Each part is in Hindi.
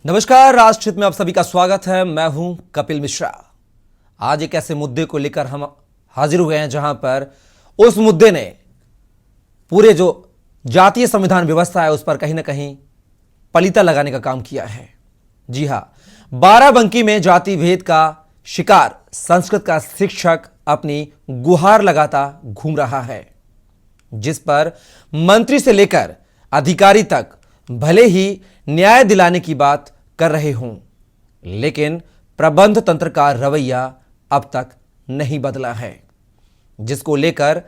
नमस्कार, राष्ट्रहित में आप सभी का स्वागत है। मैं हूं कपिल मिश्रा। आज एक ऐसे मुद्दे को लेकर हम हाजिर हुए हैं जहां पर उस मुद्दे ने पूरे जो जातीय संविधान व्यवस्था है उस पर कहीं ना कहीं पलीता लगाने का काम किया है। जी हां, बाराबंकी में जाति भेद का शिकार संस्कृत का शिक्षक अपनी गुहार लगाता घूम रहा है, जिस पर मंत्री से लेकर अधिकारी तक भले ही न्याय दिलाने की बात कर रहे हों, लेकिन प्रबंध तंत्र का रवैया अब तक नहीं बदला है, जिसको लेकर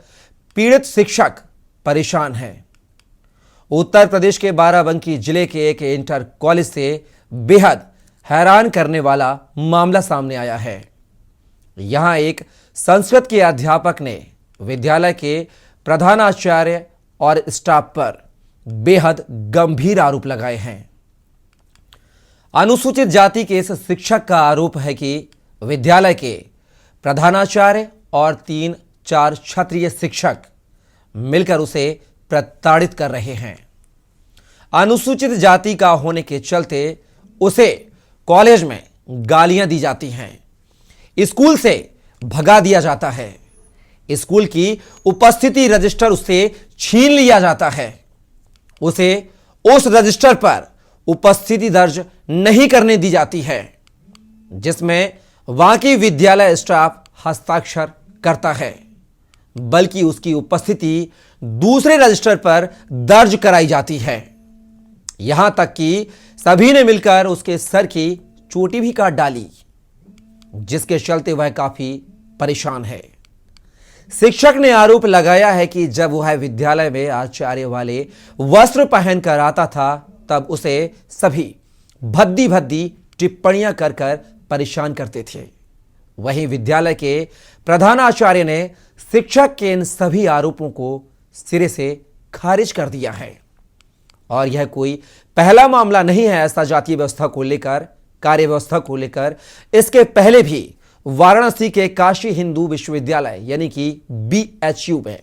पीड़ित शिक्षक परेशान हैं। उत्तर प्रदेश के बाराबंकी जिले के एक इंटर कॉलेज से बेहद हैरान करने वाला मामला सामने आया है। यहां एक संस्कृत के अध्यापक ने विद्यालय के प्रधानाचार्य और स्टाफ पर बेहद गंभीर आरोप लगाए हैं। अनुसूचित जाति के इस शिक्षक का आरोप है कि विद्यालय के प्रधानाचार्य और 3-4 क्षत्रिय शिक्षक मिलकर उसे प्रताड़ित कर रहे हैं। अनुसूचित जाति का होने के चलते उसे कॉलेज में गालियां दी जाती हैं, स्कूल से भगा दिया जाता है, स्कूल की उपस्थिति रजिस्टर उससे छीन लिया जाता है, उसे उस रजिस्टर पर उपस्थिति दर्ज नहीं करने दी जाती है जिसमें वहां की विद्यालय स्टाफ हस्ताक्षर करता है, बल्कि उसकी उपस्थिति दूसरे रजिस्टर पर दर्ज कराई जाती है। यहां तक कि सभी ने मिलकर उसके सर की चोटी भी काट डाली, जिसके चलते वह काफी परेशान है। शिक्षक ने आरोप लगाया है कि जब वह विद्यालय में आचार्य वाले वस्त्र पहनकर आता था तब उसे सभी भद्दी भद्दी टिप्पणियां कर कर परेशान करते थे। वहीं विद्यालय के प्रधानाचार्य ने शिक्षक के इन सभी आरोपों को सिरे से खारिज कर दिया है। और यह कोई पहला मामला नहीं है ऐसा जातीय व्यवस्था को लेकर, कार्य व्यवस्था को लेकर। इसके पहले भी वाराणसी के काशी हिंदू विश्वविद्यालय यानी कि BHU में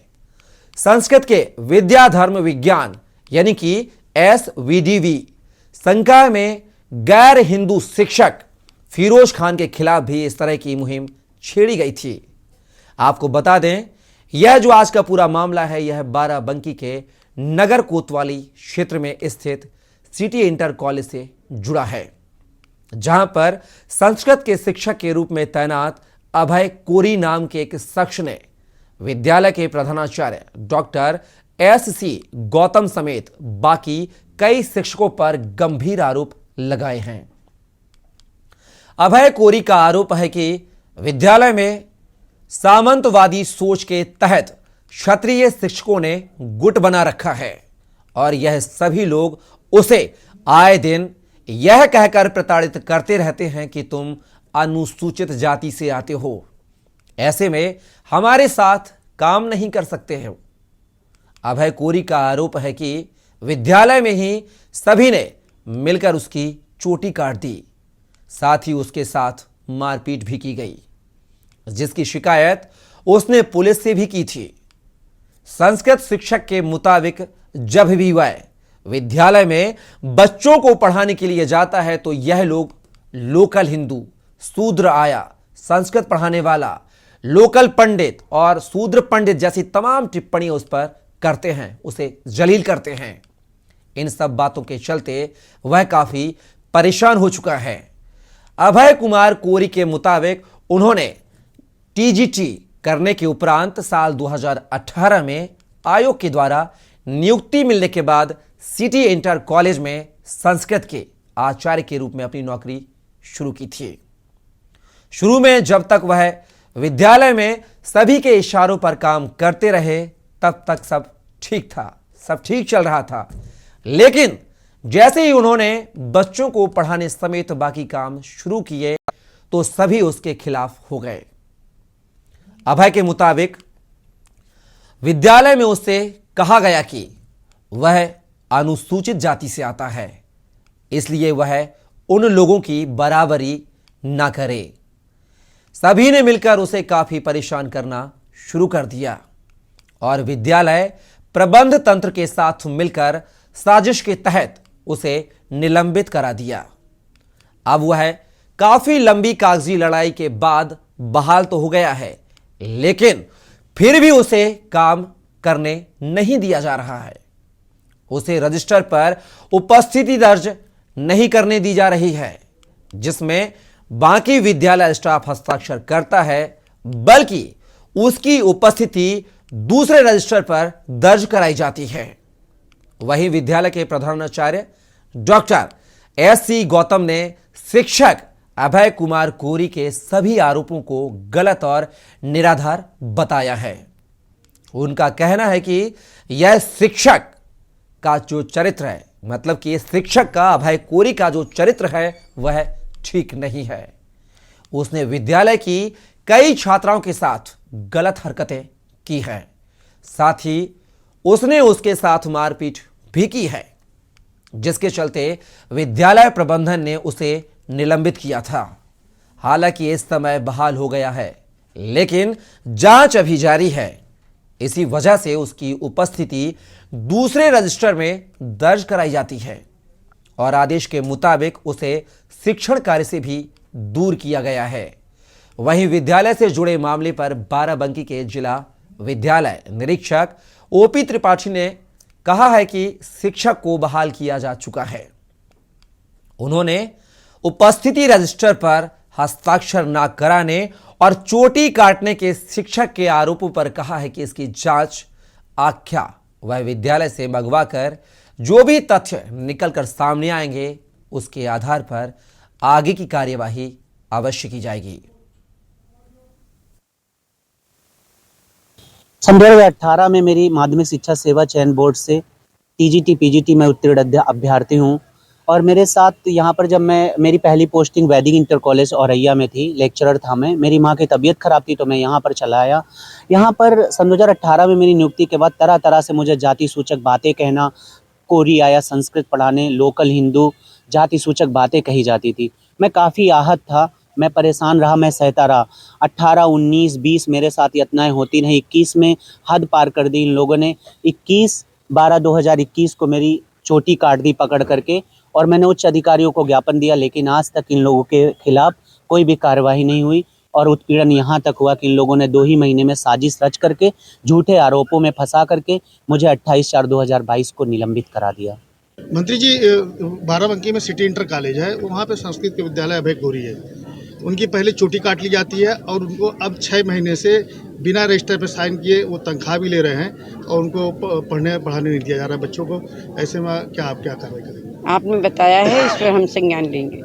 संस्कृत के विद्या धर्म विज्ञान यानी कि SVDV संकाय में गैर हिंदू शिक्षक फिरोज खान के खिलाफ भी इस तरह की मुहिम छेड़ी गई थी। आपको बता दें, यह जो आज का पूरा मामला है यह बाराबंकी के नगर कोतवाली क्षेत्र में स्थित सिटी इंटर कॉलेज से जुड़ा है, जहां पर संस्कृत के शिक्षक के रूप में तैनात अभय कोरी नाम के एक शख्स ने विद्यालय के प्रधानाचार्य डॉक्टर SC गौतम समेत बाकी कई शिक्षकों पर गंभीर आरोप लगाए हैं। अभय कोरी का आरोप है कि विद्यालय में सामंतवादी सोच के तहत क्षत्रिय शिक्षकों ने गुट बना रखा है और यह सभी लोग उसे आए दिन यह कहकर प्रताड़ित करते रहते हैं कि तुम अनुसूचित जाति से आते हो, ऐसे में हमारे साथ काम नहीं कर सकते हो। अभय कोरी का आरोप है कि विद्यालय में ही सभी ने मिलकर उसकी चोटी काट दी, साथ ही उसके साथ मारपीट भी की गई, जिसकी शिकायत उसने पुलिस से भी की थी। संस्कृत शिक्षक के मुताबिक जब भी वह विद्यालय में बच्चों को पढ़ाने के लिए जाता है तो यह लोग लोकल हिंदू, शूद्र आया, संस्कृत पढ़ाने वाला, लोकल पंडित और शूद्र पंडित जैसी तमाम टिप्पणी उस पर करते हैं, उसे जलील करते हैं। इन सब बातों के चलते वह काफी परेशान हो चुका है। अभय कुमार कोरी के मुताबिक उन्होंने TGT करने के उपरांत साल 2018 में आयोग के द्वारा नियुक्ति मिलने के बाद सिटी इंटर कॉलेज में संस्कृत के आचार्य के रूप में अपनी नौकरी शुरू की थी। शुरू में जब तक वह विद्यालय में सभी के इशारों पर काम करते रहे तब तक सब ठीक था, सब ठीक चल रहा था, लेकिन जैसे ही उन्होंने बच्चों को पढ़ाने समेत बाकी काम शुरू किए तो सभी उसके खिलाफ हो गए। अभय के मुताबिक विद्यालय में उससे कहा गया कि वह अनुसूचित जाति से आता है, इसलिए वह उन लोगों की बराबरी ना करे। सभी ने मिलकर उसे काफी परेशान करना शुरू कर दिया और विद्यालय प्रबंध तंत्र के साथ मिलकर साजिश के तहत उसे निलंबित करा दिया। अब वह काफी लंबी कागजी लड़ाई के बाद बहाल तो हो गया है, लेकिन फिर भी उसे काम करने नहीं दिया जा रहा है। उसे रजिस्टर पर उपस्थिति दर्ज नहीं करने दी जा रही है, जिसमें बाकी विद्यालय स्टाफ हस्ताक्षर करता है, बल्कि उसकी उपस्थिति दूसरे रजिस्टर पर दर्ज कराई जाती है। वहीं विद्यालय के प्रधानाचार्य डॉक्टर एस.सी. गौतम ने शिक्षक अभय कुमार कोरी के सभी आरोपों को गलत और निराधार बताया है। उनका कहना है कि यह शिक्षक का जो चरित्र है, मतलब कि शिक्षक का अभय कोरी का जो चरित्र है वह ठीक नहीं है। उसने विद्यालय की कई छात्राओं के साथ गलत हरकतें की है, साथ ही उसने उसके साथ मारपीट भी की है, जिसके चलते विद्यालय प्रबंधन ने उसे निलंबित किया था। हालांकि इस समय बहाल हो गया है, लेकिन जांच अभी जारी है। इसी वजह से उसकी उपस्थिति दूसरे रजिस्टर में दर्ज कराई जाती है और आदेश के मुताबिक उसे शिक्षण कार्य से भी दूर किया गया है। वहीं विद्यालय से जुड़े मामले पर बाराबंकी के जिला विद्यालय निरीक्षक ओपी त्रिपाठी ने कहा है कि शिक्षक को बहाल किया जा चुका है। उन्होंने उपस्थिति रजिस्टर पर हस्ताक्षर न कराने और चोटी काटने के शिक्षक के आरोपों पर कहा है कि इसकी जांच आख्या वह विद्यालय से मंगवाकर जो भी तथ्य निकलकर सामने आएंगे उसके आधार पर आगे की कार्यवाही अवश्य की जाएगी। सन 2018 में मेरी माध्यमिक शिक्षा सेवा चयन बोर्ड से टीजीटी पीजीटी में उत्तीर्ण अभ्यर्थी हूँ और मेरे साथ यहाँ पर जब मेरी पहली पोस्टिंग वैदिक इंटर कॉलेज औरैया में थी, लेक्चरर था मैं। मेरी माँ की तबीयत खराब थी तो मैं यहाँ पर चला आया। यहाँ पर सन 2018 में मेरी नियुक्ति के बाद तरह तरह से मुझे जाति सूचक बातें कहना, कोरी आया संस्कृत पढ़ाने, लोकल हिंदू जाति सूचक बातें कही जाती थी। मैं काफ़ी आहत था, मैं परेशान रहा, मैं सहता रहा। 18, 19, 20 मेरे साथ यातनाएं होती रहीं। 21 में हद पार कर दी इन लोगों ने। 21/12/2021 को मेरी चोटी काट दी पकड़ करके और मैंने उच्च अधिकारियों को ज्ञापन दिया, लेकिन आज तक इन लोगों के खिलाफ कोई भी कार्रवाई नहीं हुई और उत्पीड़न यहाँ तक हुआ कि इन लोगों ने 2 ही महीने में साजिश रच करके झूठे आरोपों में फंसा करके मुझे 28/4/2022 को निलंबित करा दिया। मंत्री जी, बाराबंकी में सिटी इंटर कॉलेज है, वहाँ पे संस्कृत के विद्यालय अभय कोरी है। उनकी पहले चोटी काट ली जाती है और उनको अब 6 महीने से बिना रजिस्टर पे साइन किए वो तनख्वाह भी ले रहे हैं और उनको पढ़ाने नहीं दिया जा रहा है बच्चों को। ऐसे में आप क्या कार्रवाई करेंगे? आपने बताया है, इस पर हम संज्ञान लेंगे।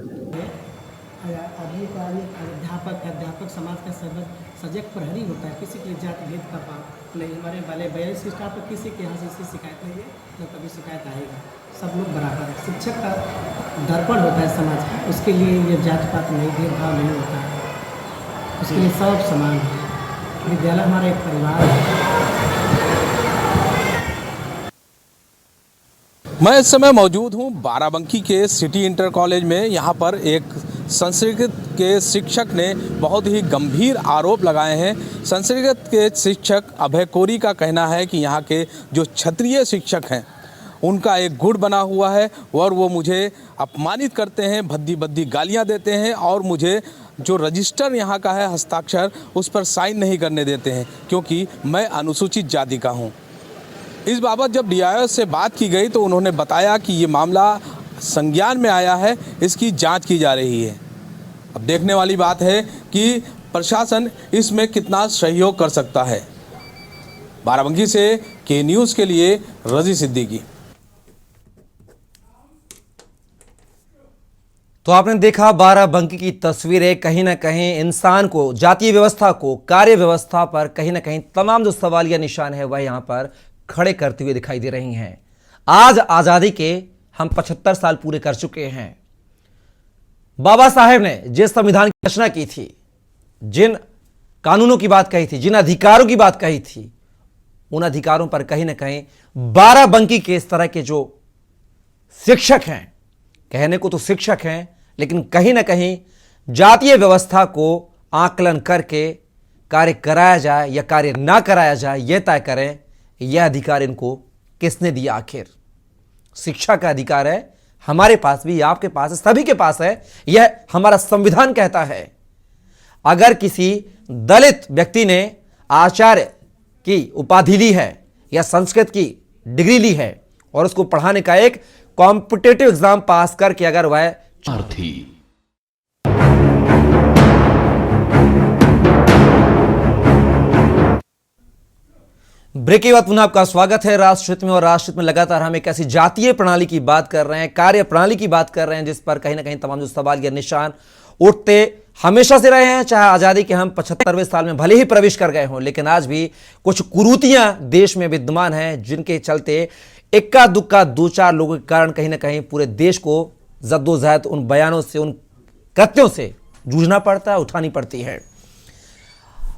अध्यापक समाज का सजग प्रहरी होता है, किसी के जाति भेद का बात नहीं। हमारे वाले 42 स्टाफ पर किसी के यहाँ से शिकायत नहीं है, न कभी शिकायत आएगा। सब लोग बराबर है। शिक्षक का दर्पण होता है समाज का, उसके लिए ये जात पात नहीं, भेदभाव नहीं होता है, उसके लिए सब समान है। विद्यालय हमारा एक परिवार है। मैं इस समय मौजूद हूँ बाराबंकी के सिटी इंटर कॉलेज में। यहाँ पर एक संस्कृत के शिक्षक ने बहुत ही गंभीर आरोप लगाए हैं। संस्कृत के शिक्षक अभय कोरी का कहना है कि यहाँ के जो क्षत्रिय शिक्षक हैं उनका एक गुट बना हुआ है और वो मुझे अपमानित करते हैं, भद्दी भद्दी गालियाँ देते हैं और मुझे जो रजिस्टर यहाँ का है हस्ताक्षर उस पर साइन नहीं करने देते हैं क्योंकि मैं अनुसूचित जाति का हूँ। इस बाबत जब डीआईओ से बात की गई तो उन्होंने बताया कि ये मामला संज्ञान में आया है, इसकी जांच की जा रही है। अब देखने वाली बात है कि प्रशासन इसमें कितना सहयोग कर सकता है। बाराबंकी से के न्यूज़ के लिए रजी सिद्दीकी। तो आपने देखा बाराबंकी की तस्वीरें। कहीं ना कहीं इंसान को, जातीय व्यवस्था को, कार्य व्यवस्था पर कहीं ना कहीं तमाम जो सवालिया निशान है वह यहां पर खड़े करते हुए दिखाई दे रही हैं। आज आजादी के हम 75 साल पूरे कर चुके हैं। बाबा साहेब ने जिस संविधान की रचना की थी, जिन कानूनों की बात कही थी, जिन अधिकारों की बात कही थी, उन अधिकारों पर कहीं ना कहीं बाराबंकी के इस तरह के जो शिक्षक हैं, कहने को तो शिक्षक हैं लेकिन कहीं ना कहीं जातीय व्यवस्था को आकलन करके कार्य कराया जाए या कार्य ना कराया जाए, यह तय करें यह अधिकार इनको किसने दिया। आखिर शिक्षा का अधिकार है, हमारे पास भी, आपके पास है, सभी के पास है। यह हमारा संविधान कहता है। अगर किसी दलित व्यक्ति ने आचार्य की उपाधि ली है या संस्कृत की डिग्री ली है और उसको पढ़ाने का एक कॉम्पिटिटिव एग्जाम पास करके अगर वह ब्रेक के बाद पुनः आपका स्वागत है राष्ट्रहित में। और राष्ट्रहित में लगातार हम एक ऐसी जातीय प्रणाली की बात कर रहे हैं, कार्य प्रणाली की बात कर रहे हैं, जिस पर कहीं ना कहीं तमाम जो सवाल या निशान उठते हमेशा से रहे हैं। चाहे आजादी के हम 75वें साल में भले ही प्रवेश कर गए हों, लेकिन आज भी कुछ कुरीतियां देश में विद्यमान हैं, जिनके चलते इक्का दुक्का दो चार लोगों के कारण कहीं ना कहीं पूरे देश को जद्दोजहद उन बयानों से, उन कृत्यों से जूझना पड़ता है, उठानी पड़ती है।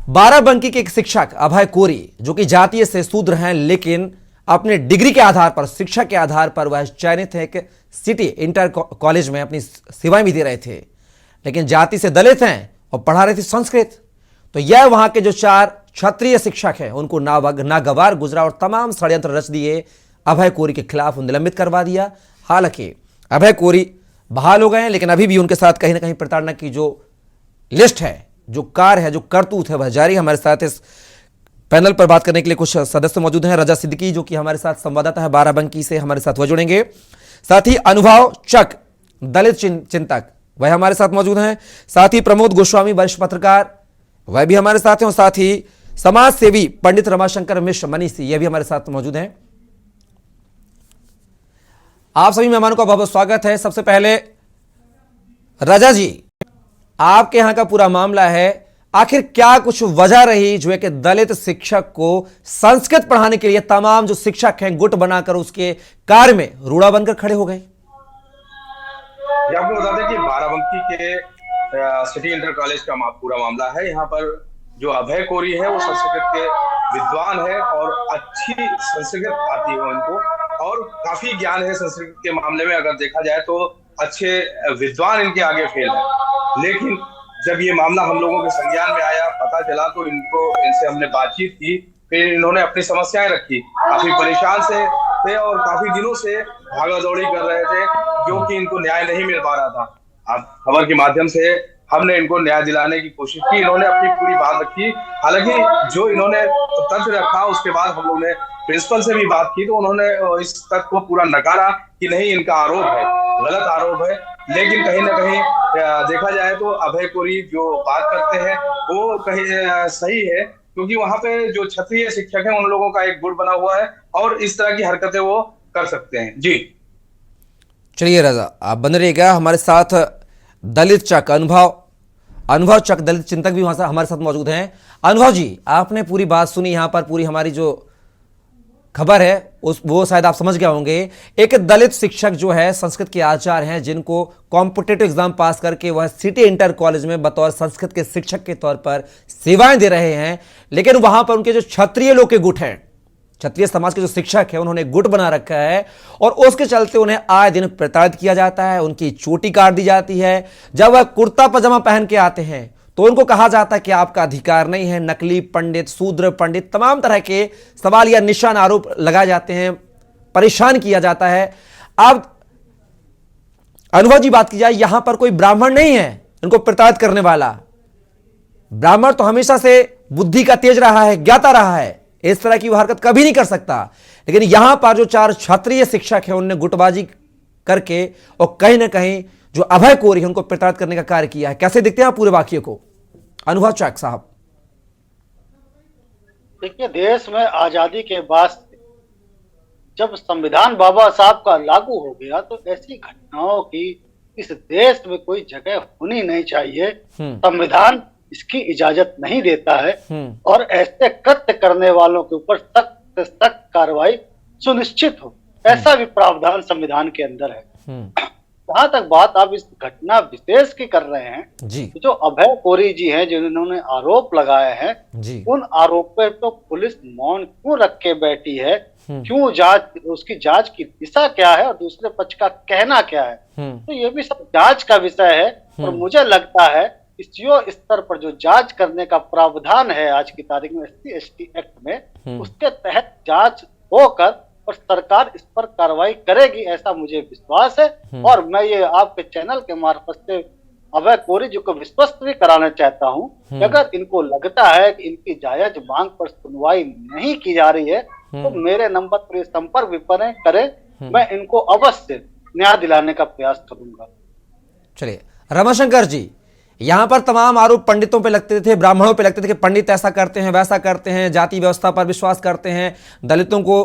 बाराबंकी के एक शिक्षक अभय कोरी, जो कि जातीय से शूद्र हैं, लेकिन अपने डिग्री के आधार पर, शिक्षा के आधार पर वह चयनित है कि सिटी इंटर कॉलेज में अपनी सेवाएं भी दे रहे थे, लेकिन जाति से दलित हैं और पढ़ा रहे थे संस्कृत। तो यह वहां के जो 4 क्षत्रिय शिक्षक हैं उनको नागवार गुजरा और तमाम षड्यंत्र रच दिए। अभय कोरी के खिलाफ निलंबित करवा दिया। हालांकि अभय कोरी बहाल हो गए हैं, लेकिन अभी भी उनके साथ कहीं ना कहीं प्रताड़ना की जो लिस्ट है, जो कार्य है, जो करतूत है, वह जारी है। हमारे साथ इस पैनल पर बात करने के लिए कुछ सदस्य मौजूद हैं। रजा सिद्दीकी, जो कि हमारे साथ संवाददाता है बाराबंकी से, हमारे साथ वह जुड़ेंगे। साथ ही अनुभव चक, दलित चिंतक, वह हमारे साथ मौजूद हैं। साथ ही प्रमोद गोस्वामी, वरिष्ठ पत्रकार, वह भी हमारे साथ हैं। और साथ ही समाज सेवी पंडित रमाशंकर मिश्र मनीषी, यह भी हमारे साथ मौजूद हैं। आप सभी मेहमानों का बहुत बहुत स्वागत है। सबसे पहले रजा जी, आपके यहां का पूरा मामला है, आखिर क्या कुछ वजह रही जो एक दलित शिक्षक को संस्कृत पढ़ाने के लिए तमाम जो शिक्षक हैं गुट बनाकर उसके कार्य में रूड़ा बनकर खड़े हो गए? आपको बता दें कि बाराबंकी के सिटी इंटर कॉलेज का पूरा मामला है। यहाँ पर जो अभय कोरी है वो संस्कृत के विद्वान है और अच्छी संस्कृत आती है उनको, और काफी ज्ञान है संस्कृत के मामले में। अगर देखा जाए तो अच्छे विद्वान इनके आगे फेल है। लेकिन जब ये मामला हम लोगों के संज्ञान में आया, पता चला, तो इनसे हमने बातचीत की। फिर इन्होंने अपनी समस्याएं रखी, काफी परेशान से थे और काफी दिनों से भागा दौड़ी कर रहे थे, क्योंकि इनको न्याय नहीं मिल पा रहा था। अब खबर के माध्यम से हमने इनको न्याय दिलाने की कोशिश की। इन्होंने अपनी पूरी बात रखी। हालांकि जो इन्होंने तथ्य रखा, उसके बाद हम लोग ने प्रिंसिपल से भी बात की, तो उन्होंने इस तथ्य को पूरा नकारा कि नहीं, इनका आरोप है, गलत आरोप है। लेकिन कहीं ना कहीं देखा जाए तो अभय कोरी जो बात करते हैं वो कहीं सही है, क्योंकि वहां पे जो क्षत्रिय शिक्षक हैं उन लोगों का एक गुट बना हुआ है और इस तरह की हरकतें वो कर सकते हैं। जी चलिए रजा, आप बन रहिएगा। हमारे साथ दलित चक अनुभव चक, दलित चिंतक भी वहां हमारे साथ मौजूद हैं। अनुभव जी, आपने पूरी बात सुनी, यहां पर पूरी हमारी जो खबर है वो शायद आप समझ गए होंगे। एक दलित शिक्षक जो है, संस्कृत के आचार्य हैं, जिनको कॉम्पिटिटिव एग्जाम पास करके वह सिटी इंटर कॉलेज में बतौर संस्कृत के शिक्षक के तौर पर सेवाएं दे रहे हैं, लेकिन वहां पर उनके जो क्षत्रिय लोग के गुट हैं, क्षत्रिय समाज के जो शिक्षक हैं, उन्होंने गुट बना रखा है और उसके चलते उन्हें आए दिन प्रताड़ित किया जाता है, उनकी चोटी काट दी जाती है। जब वह कुर्ता पजामा पहन के आते हैं तो उनको कहा जाता है कि आपका अधिकार नहीं है। नकली पंडित, शूद्र पंडित, तमाम तरह के सवाल या निशान आरोप लगाए जाते हैं, परेशान किया जाता है। अब अनुभव जी बात की जाए, यहां पर कोई ब्राह्मण नहीं है इनको प्रताड़ित करने वाला। ब्राह्मण तो हमेशा से बुद्धि का तेज रहा है, ज्ञाता रहा है, इस तरह की वो हरकत कभी नहीं कर सकता। लेकिन यहां पर जो 4 क्षत्रिय शिक्षक हैं उन्होंने गुटबाजी करके और कहीं ना कहीं जो अभय कोरी है उनको प्रताड़ित करने का कार्य किया है। कैसे देखते हैं पूरे वाक्य को अनुभव चक साहब? देखिए, देश में आजादी के बाद जब संविधान बाबा साहब का लागू हो गया तो ऐसी घटनाओं की इस देश में कोई जगह होनी नहीं चाहिए। संविधान इसकी इजाजत नहीं देता है और ऐसे कृत्य करने वालों के ऊपर सख्त से सख्त कार्रवाई सुनिश्चित हो, ऐसा भी प्रावधान संविधान के अंदर है। जहां तक बात आप इस घटना विशेष की कर रहे हैं जी, जो अभय कोरी जी हैं, जिन्होंने आरोप लगाए हैं जी, उन आरोप पर तो पुलिस मौन क्यों रख के बैठी है? क्यों जांच, उसकी जांच की दिशा क्या है और दूसरे पक्ष का कहना क्या है? तो ये भी सब जांच का विषय है। और मुझे लगता है सीओ स्तर पर जो जांच करने का प्रावधान है आज की तारीख में SC/ST एक्ट में, उसके तहत जांच होकर और सरकार इस पर कार्रवाई करेगी, ऐसा मुझे विश्वास है। और मैं ये आपके चैनल के मार्फत से अभय कोरी जी को विश्वस्त भी कराना चाहता हूं कि अगर इनको लगता है कि इनकी जायज मांग पर सुनवाई नहीं की जा रही है तो मेरे नंबर पर ये संपर्क भी करें, मैं इनको अवश्य न्याय दिलाने का प्रयास करूंगा। चलिए रमाशंकर जी, यहां पर तमाम आरोप पंडितों पे लगते थे, ब्राह्मणों पे लगते थे कि पंडित ऐसा करते हैं, वैसा करते हैं, जाति व्यवस्था पर विश्वास करते हैं, दलितों को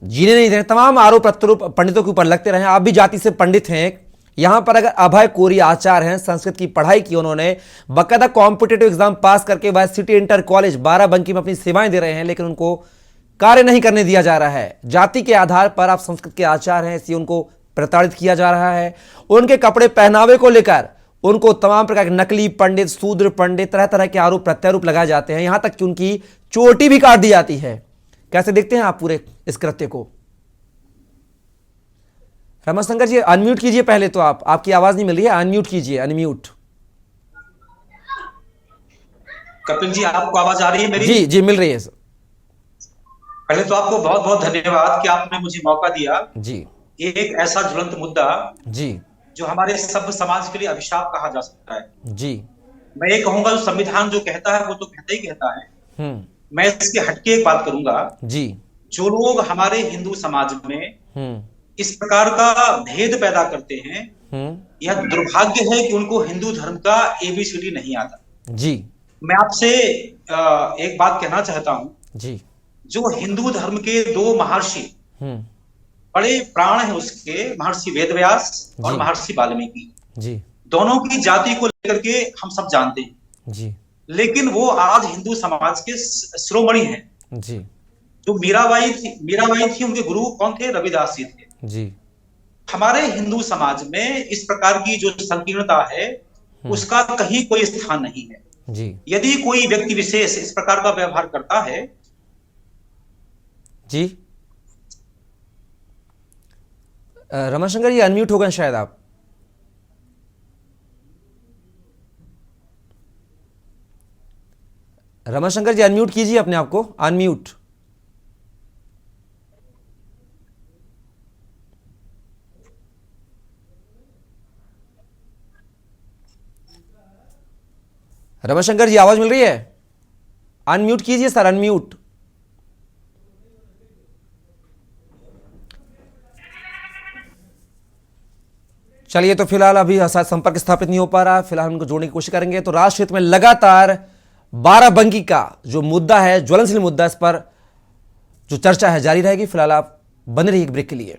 जीने नहीं देते। तमाम आरोप प्रत्यारोप पंडितों के ऊपर लगते रहे। आप भी जाति से पंडित हैं। यहां पर अगर अभय कोरी आचार्य हैं, संस्कृत की पढ़ाई की उन्होंने, बाकायदा कॉम्पिटेटिव एग्जाम पास करके वह सिटी इंटर कॉलेज बाराबंकी में अपनी सेवाएं दे रहे हैं, लेकिन उनको कार्य नहीं करने दिया जा रहा है। जाति के आधार पर आप संस्कृत के आचार्य हैं, इसलिए उनको प्रताड़ित किया जा रहा है। उनके कपड़े पहनावे को लेकर उनको तमाम प्रकार के नकली पंडित, शूद्र पंडित, तरह तरह के आरोप प्रत्यारोप लगाए जाते हैं, यहां तक कि उनकी चोटी भी काट दी जाती है। कैसे देखते हैं आप पूरे इस कृत्य को? रमाशंकर जी अनम्यूट कीजिए पहले तो, आपकी आवाज नहीं मिल रही है, अनम्यूट कीजिए, अनम्यूट। कपिल जी आपको आवाज आ रही है मेरी? जी जी मिल रही है सर। पहले तो आपको बहुत बहुत धन्यवाद कि आपने मुझे मौका दिया। जी एक ऐसा ज्वलंत मुद्दा जी जो हमारे सभ्य समाज के लिए अभिशाप कहा जा सकता है। जी मैं ये कहूंगा, जो संविधान जो कहता है वो तो कहता ही कहता है। मैं इसके हटके एक बात करूंगा जी। जो लोग हमारे हिंदू समाज में इस प्रकार का भेद पैदा करते हैं, यह दुर्भाग्य है कि उनको हिंदू धर्म का ABCD नहीं आता। जी मैं आपसे एक बात कहना चाहता हूं जी। जो हिंदू धर्म के दो महर्षि बड़े प्राण हैं उसके, महर्षि वेदव्यास और महर्षि वाल्मीकि जी, दोनों की जाति को लेकर के हम सब जानते हैं जी, लेकिन वो आज हिंदू समाज के शिरोमणि हैं जी। जो मीराबाई थी उनके गुरु कौन थे? रविदास जी थे जी। हमारे हिंदू समाज में इस प्रकार की जो संकीर्णता है उसका कहीं कोई स्थान नहीं है जी। यदि कोई व्यक्ति विशेष इस प्रकार का व्यवहार करता है जी। रमाशंकर जी अनम्यूट हो गए शायद आप। रमाशंकर जी अनम्यूट कीजिए अपने आप को, अनम्यूट। रमाशंकर जी आवाज मिल रही है? अनम्यूट कीजिए सर, अनम्यूट। चलिए तो फिलहाल अभी शायद संपर्क स्थापित नहीं हो पा रहा, फिलहाल हम इनको जोड़ने की कोशिश करेंगे। तो राष्ट्र हित में लगातार बाराबंकी का जो मुद्दा है, ज्वलनशील मुद्दा, इस पर जो चर्चा है जारी रहेगी। फिलहाल आप बने रहिए एक ब्रेक के लिए।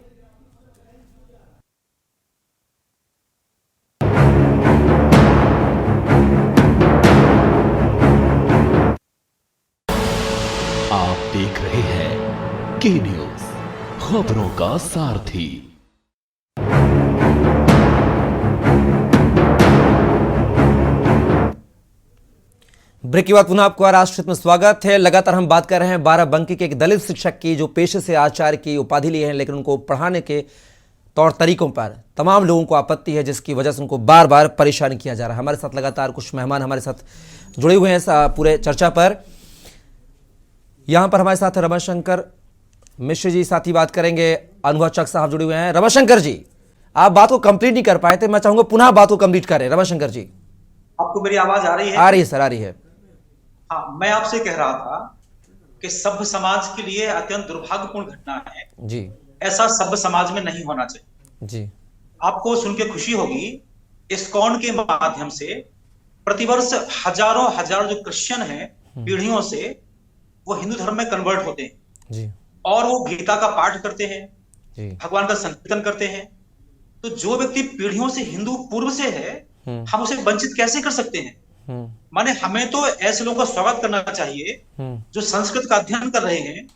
आप देख रहे हैं के न्यूज, खबरों का सारथी। ब्रेक के बाद पुनः आपको राष्ट्र हित में स्वागत है। लगातार हम बात कर रहे हैं बाराबंकी के एक दलित शिक्षक की जो पेशे से आचार्य की उपाधि लिए हैं, लेकिन उनको पढ़ाने के तौर तरीकों पर तमाम लोगों को आपत्ति है, जिसकी वजह से उनको बार बार परेशान किया जा रहा है। हमारे साथ लगातार कुछ मेहमान हमारे साथ जुड़े हुए हैं पूरे चर्चा पर। यहाँ पर हमारे साथ रमाशंकर मिश्र जी साथ ही बात करेंगे, अनुभव चक साहब जुड़े हुए हैं। रमाशंकर जी आप बात को कंप्लीट नहीं कर पाए थे, मैं चाहूंगा पुनः बात को कंप्लीट करें। रमाशंकर जी आपको मेरी आवाज आ रही है? आ रही है सर, आ रही है। हाँ, मैं आपसे कह रहा था कि सभ्य समाज के लिए अत्यंत दुर्भाग्यपूर्ण घटना है जी। ऐसा सभ्य समाज में नहीं होना चाहिए जी। आपको सुन के खुशी होगी, इस्कॉन के माध्यम से प्रतिवर्ष हजारों जो क्रिश्चियन हैं पीढ़ियों से वो हिंदू धर्म में कन्वर्ट होते हैं जी। और वो गीता का पाठ करते हैं जी, भगवान का संकीर्तन करते हैं। तो जो व्यक्ति पीढ़ियों से हिंदू पूर्व से है, हम उसे वंचित कैसे कर सकते हैं? माने हमें तो ऐसे लोगों का स्वागत करना चाहिए जो संस्कृत का अध्ययन कर रहे हैं,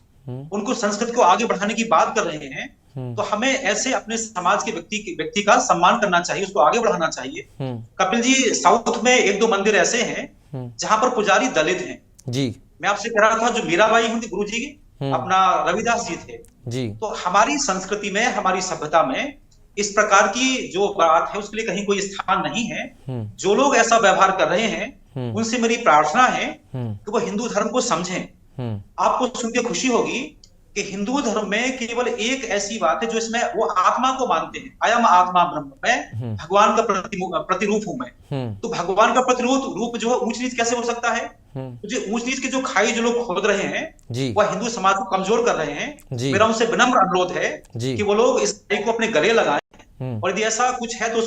उनको संस्कृत को आगे बढ़ाने की बात कर रहे हैं। तो हमें ऐसे अपने समाज के व्यक्ति का सम्मान करना चाहिए, उसको आगे बढ़ाना चाहिए। कपिल जी, साउथ में 1-2 मंदिर ऐसे हैं जहां पर पुजारी दलित हैं जी। मैं आपसे कह रहा था जो मीराबाई उनके गुरु जी अपना रविदास जी थे जी। तो हमारी संस्कृति में, हमारी सभ्यता में इस प्रकार की जो बात है उसके लिए कहीं कोई स्थान नहीं है। जो लोग ऐसा व्यवहार कर रहे हैं उनसे मेरी प्रार्थना है कि वो हिंदू धर्म को समझें। आपको सुन के खुशी होगी कि हिंदू धर्म में केवल एक ऐसी बात है जो इसमें वो आत्मा को मानते हैं, अयम आत्मा ब्रह्म, मैं भगवान का प्रतिरूप हूं मैं। तो भगवान का प्रतिरूप जो है ऊंच नीच कैसे हो सकता है? तो जो ऊंच नीच की जो खाई जो लोग खोद रहे हैं वह हिंदू समाज को कमजोर कर रहे हैं। मेरा उनसे विनम्र अनुरोध है कि वो लोग इस खाई को अपने गले लगाएं और यदि ऐसा कुछ है तो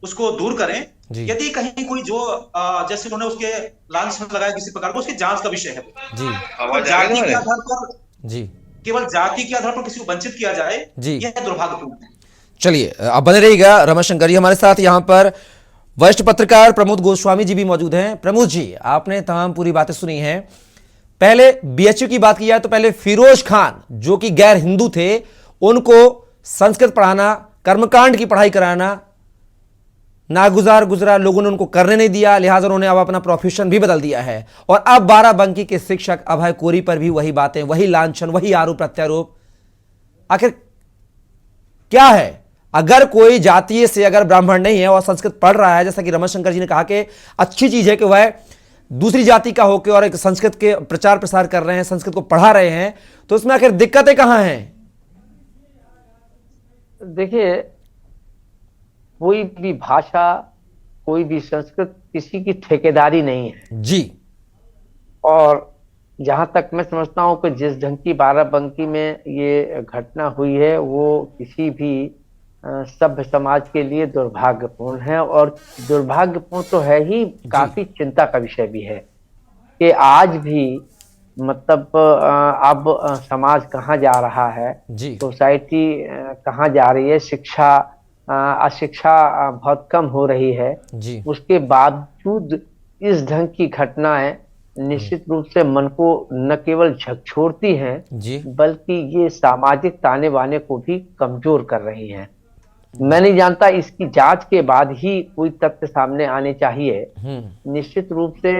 उसको दूर करें। यदि कहीं कोई जो जैसे उन्होंने उसके लांछ में लगाया किसी प्रकार को, उसकी जांच का विषय है। जाति के आधार पर केवल जाति के आधार पर किसी को वंचित किया जाए, यह दुर्भाग्यपूर्ण है। चलिए अब बने रहिएगा। रमाशंकर जी हमारे साथ यहाँ पर वरिष्ठ पत्रकार प्रमोद गोस्वामी जी भी मौजूद हैं। प्रमोद जी, आपने तमाम पूरी बातें सुनी हैं। पहले बीएचयू की बात की जाए तो पहले फिरोज खान जो कि गैर हिंदू थे, उनको संस्कृत पढ़ाना, कर्मकांड की पढ़ाई कराना नागुजार गुजरा, लोगों ने उनको करने नहीं दिया, लिहाजा उन्होंने अब अपना प्रोफेशन भी बदल दिया है। और अब बाराबंकी के शिक्षक अभय कोरी पर भी वही बातें, वही लांछन, वही आरोप प्रत्यारोप। आखिर क्या है? अगर कोई जातीय से अगर ब्राह्मण नहीं है और संस्कृत पढ़ रहा है, जैसा कि रमाशंकर जी ने कहा कि अच्छी चीज है कि वह दूसरी जाति का होकर और एक संस्कृत के प्रचार प्रसार कर रहे हैं, संस्कृत को पढ़ा रहे हैं, तो इसमें आखिर दिक्कतें कहां हैं? देखिए, कोई भी भाषा, कोई भी संस्कृत किसी की ठेकेदारी नहीं है जी। और जहां तक मैं समझता हूं कि जिस ढंग की बाराबंकी में ये घटना हुई है वो किसी भी सभ्य समाज के लिए दुर्भाग्यपूर्ण है। और दुर्भाग्यपूर्ण तो है ही, काफी चिंता का विषय भी है कि आज भी मतलब अब समाज कहाँ जा रहा है, सोसाइटी कहाँ जा रही है, अशिक्षा बहुत कम हो रही है जी। उसके बावजूद इस ढंग की घटनाएं निश्चित रूप से मन को न केवल झकझोरती हैं बल्कि ये सामाजिक ताने बाने को भी कमजोर कर रही हैं। मैं नहीं जानता, इसकी जांच के बाद ही कोई तथ्य सामने आने चाहिए। निश्चित रूप से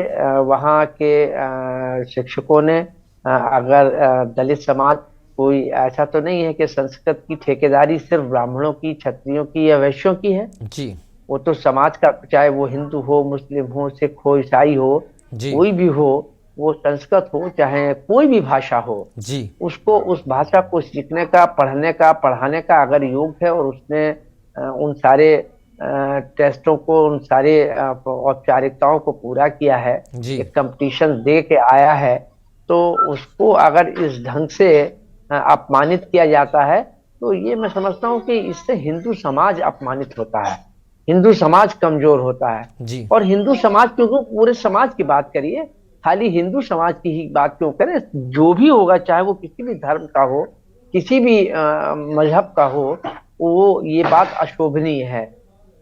वहाँ के शिक्षकों ने अगर दलित समाज, कोई ऐसा तो नहीं है कि संस्कृत की ठेकेदारी सिर्फ ब्राह्मणों की, क्षत्रियों की या वैश्यों की है जी। वो तो समाज का, चाहे वो हिंदू हो, मुस्लिम हो, सिख हो, ईसाई हो, कोई भी हो, वो संस्कृत हो चाहे कोई भी भाषा हो जी, उसको, उस भाषा को सीखने का, पढ़ने का, पढ़ाने का अगर योग है और उसने उन सारे टेस्टों को, उन सारे औपचारिकताओं को पूरा किया है, एक कंपटीशन दे के आया है, तो उसको अगर इस ढंग से अपमानित किया जाता है तो ये मैं समझता हूँ कि इससे हिंदू समाज अपमानित होता है, हिंदू समाज कमजोर होता है जी। और हिंदू समाज, क्योंकि पूरे समाज की बात करिए, खाली हिंदू समाज की ही बात क्यों करें, जो भी होगा चाहे वो किसी भी धर्म का हो, किसी भी मजहब का हो, वो ये बात अशोभनीय है।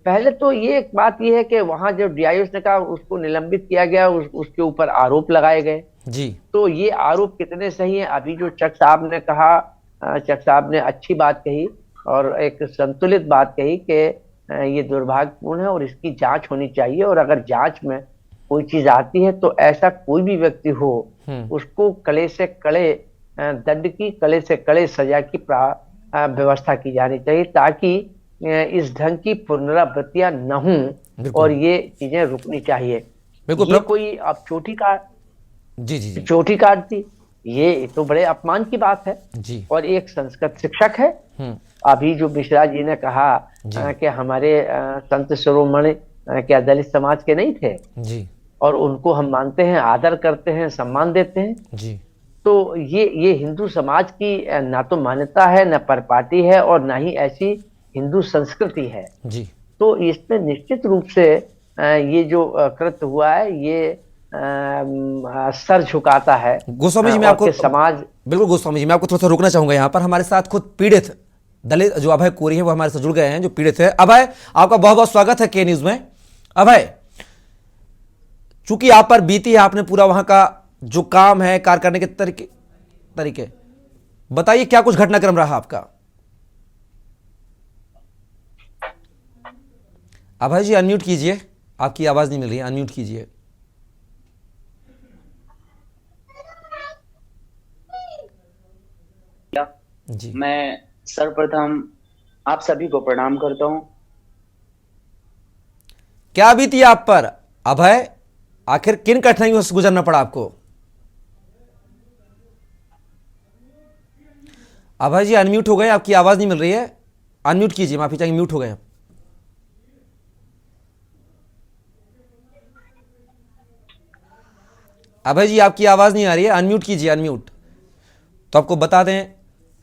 पहले तो ये एक बात ये है कि वहां जो डीआईओ ने कहा उसको निलंबित किया गया, उसके ऊपर आरोप लगाए गए जी। तो ये आरोप कितने सही हैं? अभी जो चक साहब ने कहा, चक साहब ने अच्छी बात कही और एक संतुलित बात कही कि ये दुर्भाग्यपूर्ण है और इसकी जांच होनी चाहिए और अगर जांच में कोई चीज आती है तो ऐसा कोई भी व्यक्ति हो उसको कड़े से कड़े दंड की, कड़े से कड़े सजा की व्यवस्था की जानी चाहिए ताकि इस ढंग की पुनरावृत्तियां न हों और ये चीजें रुकनी चाहिए। ये कोई अब चोटी काट दी, ये तो बड़े अपमान की बात है जी। और एक संस्कृत शिक्षक है, अभी जो मिश्रा जी ने कहा कि हमारे संत शिरोमणि क्या दलित समाज के नहीं थे जी और उनको हम मानते हैं, आदर करते हैं, सम्मान देते हैं जी। तो ये हिंदू समाज की ना तो मान्यता है, न परिपाटी है और ना ही ऐसी हिंदू संस्कृति है जी। तो इसमें निश्चित रूप से ये जो कृत्य हुआ है ये सर झुकाता है। गोस्वामी जी मैं आपको समाज, बिल्कुल गोस्वामी जी मैं आपको थोड़ा सा रोकना चाहूंगा यहाँ पर। हमारे साथ खुद पीड़ित दलित जो अभय कोरी है वो हमारे साथ जुड़ गए हैं, जो पीड़ित है। अभय, आपका बहुत बहुत स्वागत है के न्यूज में। अभय, चूंकि आप पर बीती है, आपने पूरा वहां का जो काम है, कार्य करने के तरीके बताइए, क्या कुछ घटनाक्रम रहा आपका? अभय जी अनम्यूट कीजिए, आपकी आवाज नहीं मिल रही है, अनम्यूट कीजिए। जी। मैं सर्वप्रथम आप सभी को प्रणाम करता हूं। क्या बीती आप पर अभय? आखिर किन कठिनाइयों से गुजरना पड़ा आपको? अभय जी अनम्यूट हो गए, आपकी आवाज नहीं मिल रही है, अनम्यूट कीजिए, माफी चाहेंगे, म्यूट हो गए आप। अभय जी आपकी आवाज नहीं आ रही है, अनम्यूट कीजिए, अनम्यूट। तो आपको बता दें,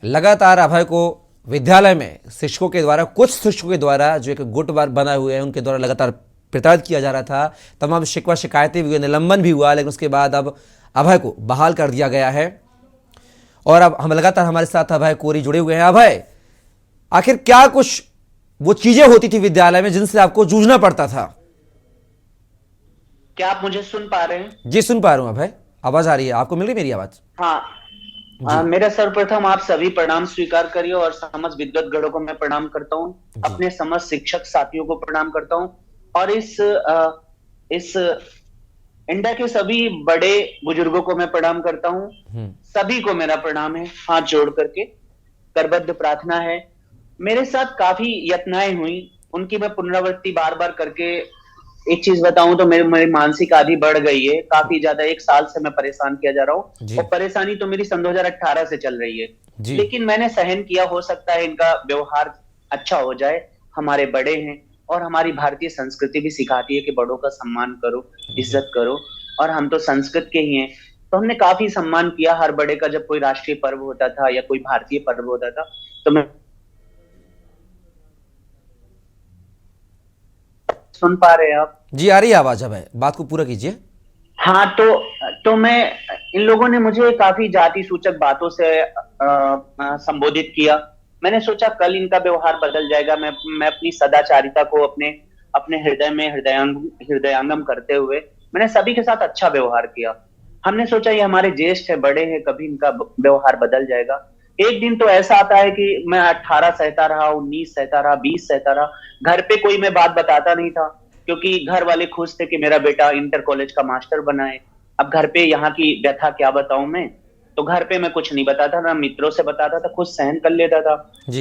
लगातार अभय को विद्यालय में शिक्षकों के द्वारा, कुछ शिक्षकों के द्वारा जो एक गुट बनाए हुए हैं उनके द्वारा लगातार प्रताड़ित किया जा रहा था। तमाम शिकवा शिकायतें भी हुई, निलंबन भी हुआ, लेकिन उसके बाद अब अभय को बहाल कर दिया गया है। और अब हम लगातार हमारे साथ अभय कोरी जुड़े हुए हैं। अभय, आखिर क्या कुछ वो चीजें होती थी विद्यालय में जिनसे आपको जूझना पड़ता था? क्या आप मुझे सुन पा रहे हैं? जी सुन पा रहा हूं अभय, आवाज आ रही है, आपको मिल रही मेरी आवाज? हाँ, मेरा सर्वप्रथम आप सभी प्रणाम स्वीकार करिए और समस्त विद्वत गणों को मैं प्रणाम करता हूँ, अपने समस्त शिक्षक साथियों को प्रणाम करता हूँ और इस इंडिया के सभी बड़े बुजुर्गों को मैं प्रणाम करता हूँ। सभी को मेरा प्रणाम है, हाथ जोड़ करके करबद्ध प्रार्थना है। मेरे साथ काफी यातनाएं हुई, उनकी मैं पुनरावृत्ति बार बार करके एक चीज बताऊं तो मेरी मानसिक आदि बढ़ गई है, काफी ज्यादा। 1 साल से मैं परेशान किया जा रहा हूँ और परेशानी तो मेरी सन 2018 से चल रही है, लेकिन मैंने सहन किया। हो सकता है इनका व्यवहार अच्छा हो जाए, हमारे बड़े हैं और हमारी भारतीय संस्कृति भी सिखाती है कि बड़ों का सम्मान करो, इज्जत करो, और हम तो संस्कृत के ही हैं, तो हमने काफी सम्मान किया हर बड़े का। जब कोई राष्ट्रीय पर्व होता था या कोई भारतीय पर्व होता था तो मैं सुन पा रहे हैं आप? जी आ रही है आवाज, अब है, बात को पूरा कीजिए। हाँ, तो मैं, इन लोगों ने मुझे काफी जाति सूचक बातों से संबोधित किया। मैंने सोचा कल इनका व्यवहार बदल जाएगा। मैं अपनी सदाचारिता को अपने हृदय में हृदयांगम करते हुए मैंने सभी के साथ अच्छा व्यवहार किया। हमने सोचा ये हमारे ज्येष्ठ है, बड़े हैं, कभी इनका व्यवहार बदल जाएगा। एक दिन तो ऐसा आता है कि मैं 18 सहता रहा, 19 सहता रहा, 20 सहता रहा। घर पे कोई मैं बात बताता नहीं था क्योंकि घर वाले खुश थे कि मेरा बेटा इंटर कॉलेज का मास्टर बना है। अब घर पे यहाँ की व्यथा क्या बताऊं मैं, तो घर पे मैं कुछ नहीं बताता, ना मित्रों से बताता था, खुद सहन कर लेता था।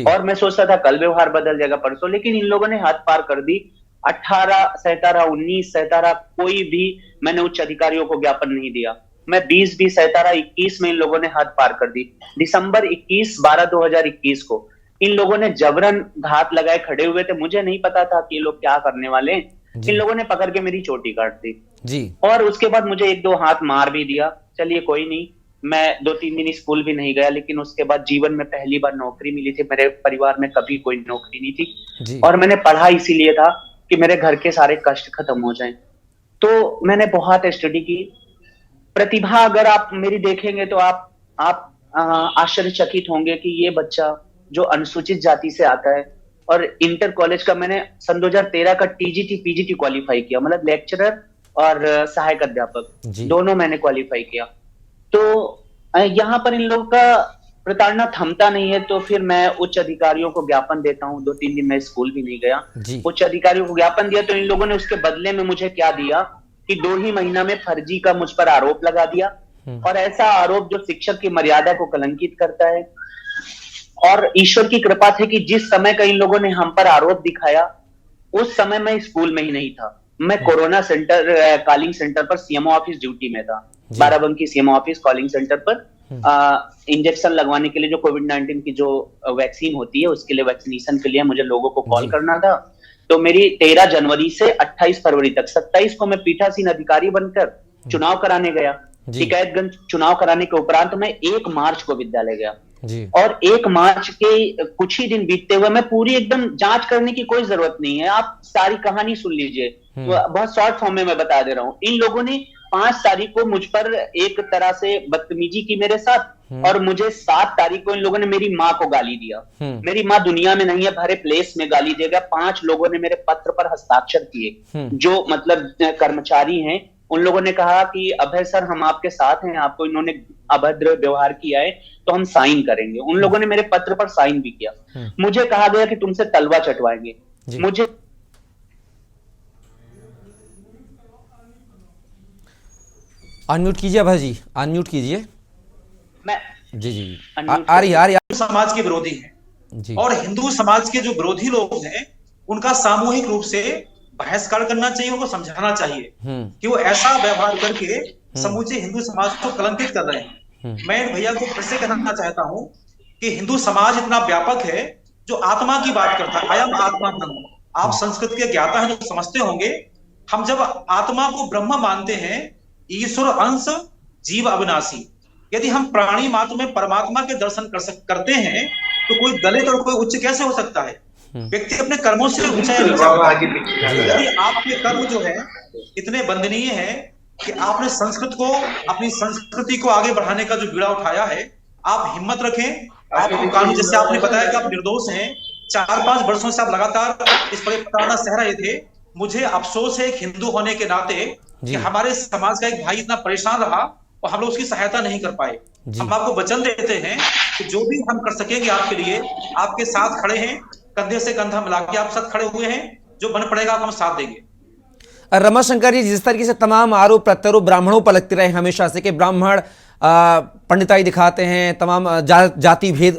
और मैं सोचता था कल व्यवहार बदल जाएगा, परसों। लेकिन इन लोगों ने हद पार कर दी। 18 सहता रहा, 19 सहता रहा, कोई भी मैंने उच्च अधिकारियों को ज्ञापन नहीं दिया। मैं 20 भी सहता रहा, 21 में इन लोगों ने हद पार कर दी। दिसंबर 21/12/2021 को इन लोगों ने जबरन घात लगाए खड़े हुए थे। मुझे नहीं पता था कि ये लोग क्या करने वाले हैं। इन लोगों ने पकड़ के मेरी चोटी काट दी जी, और उसके बाद मुझे 1-2 हाथ मार भी दिया। चलिए कोई नहीं, मैं 2-3 दिन स्कूल भी नहीं गया, लेकिन उसके बाद जीवन में पहली बार नौकरी मिली थी। मेरे परिवार में कभी कोई नौकरी नहीं थी और मैंने पढ़ा इसीलिए था कि मेरे घर के सारे कष्ट खत्म हो जाएं। तो मैंने बहुत स्टडी की। प्रतिभा अगर आप मेरी देखेंगे तो आप आश्चर्यचकित होंगे कि ये बच्चा जो अनुसूचित जाति से आता है और इंटर कॉलेज का मैंने सन 2013 का टीजीटी पीजीटी क्वालिफाई किया, मतलब लेक्चरर और सहायक अध्यापक दोनों मैंने क्वालिफाई किया। तो यहाँ पर इन लोगों का प्रताड़ना थमता नहीं है, तो फिर मैं उच्च अधिकारियों को ज्ञापन देता हूँ। 2-3 दिन मैं स्कूल भी नहीं गया, उच्च अधिकारियों को ज्ञापन दिया। तो इन लोगों ने उसके बदले में मुझे क्या दिया कि 2 ही महीना में फर्जी का मुझ पर आरोप लगा दिया, और ऐसा आरोप जो शिक्षक की मर्यादा को कलंकित करता है। और ईश्वर की कृपा थी कि जिस समय का इन लोगों ने हम पर आरोप दिखाया उस समय मैं स्कूल में ही नहीं था। मैं कोरोना सेंटर कॉलिंग सेंटर पर सीएमओ ऑफिस ड्यूटी में था, Barabanki CMO office calling centre पर इंजेक्शन लगवाने के लिए, जो कोविड-19 की जो वैक्सीन होती है उसके लिए, वैक्सीनेशन के लिए मुझे लोगों को कॉल करना था। तो मेरी 13 जनवरी से 28 फरवरी तक, 27 को मैं पीठासीन अधिकारी बनकर चुनाव कराने गया। शिकायतगंज चुनाव कराने के उपरांत तो मैं 1 मार्च को विद्यालय गया और 1 मार्च के कुछ ही दिन बीतते हुए, मैं पूरी एकदम जांच करने की कोई जरूरत नहीं है, आप सारी कहानी सुन लीजिए, तो बहुत शॉर्ट फॉर्म में मैं बता दे रहा हूँ। इन लोगों ने 5 तारीख को मुझ पर एक तरह से बदतमीजी की मेरे साथ, और मुझे 7 तारीख को इन लोगों ने मेरी माँ को गाली दिया। मेरी माँ दुनिया में नहीं है, भरे प्लेस में गाली देगा। 5 लोगों ने मेरे पत्र पर हस्ताक्षर किए, जो मतलब कर्मचारी हैं। उन लोगों ने कहा कि अभय सर हम आपके साथ हैं, आपको इन्होंने अभद्र व्यवहार किया है तो हम साइन करेंगे। उन लोगों ने मेरे पत्र पर साइन भी किया। मुझे कहा गया कि तुमसे तलवा चटवाएंगे। मुझे अनम्यूट कीजिए अभय जी, अनम्यूट कीजिए। मैं जी आ रही समाज के विरोधी हैं और हिंदू समाज के जो विरोधी लोग हैं उनका सामूहिक रूप से बहिष्कार करना चाहिए, उनको समझाना चाहिए कि वो ऐसा व्यवहार करके समूचे हिंदू समाज को कलंकित कर रहे हैं। मैं भैया को फिर से कहना चाहता हूं कि हिंदू समाज इतना व्यापक है जो आत्मा की बात करता है। अयम आत्मा ब्रह्म, आप संस्कृत के ज्ञाता हैं तो समझते होंगे। हम जब आत्मा को ब्रह्म मानते हैं, ईश्वर अंश जीव अविनाशी, यदि हम प्राणी मात्र में परमात्मा के दर्शन करते हैं तो कोई दलित और कोई उच्च कैसे हो सकता है? व्यक्ति अपने कर्मों से ऊंचा या नीचा। यदि आपके कर्म जो है इतने वंदनीय है कि आपने संस्कृत को, अपनी संस्कृति को आगे बढ़ाने का जो बीड़ा उठाया है, आप हिम्मत रखें। आपको कानून, जैसे आपने बताया कि आप निर्दोष हैं, 4-5 वर्षों से आप लगातार इस पर प्रताड़ना सह रहे थे। मुझे अफसोस है एक हिंदू होने के नाते कि हमारे समाज का एक भाई इतना परेशान रहा और हम लोग उसकी सहायता नहीं कर पाए। हम आपको वचन देते हैं कि जो भी हम कर सकेंगे आपके लिए, आपके साथ खड़े हैं, कंधे से कंधा मिला के आप साथ खड़े हुए हैं, जो बन पड़ेगा हम साथ देंगे। रमाशंकर जी, जिस तरीके से तमाम आरोप प्रत्यारोप ब्राह्मणों पर लगते रहे हमेशा से कि ब्राह्मण पंडिताई दिखाते हैं, तमाम जाति भेद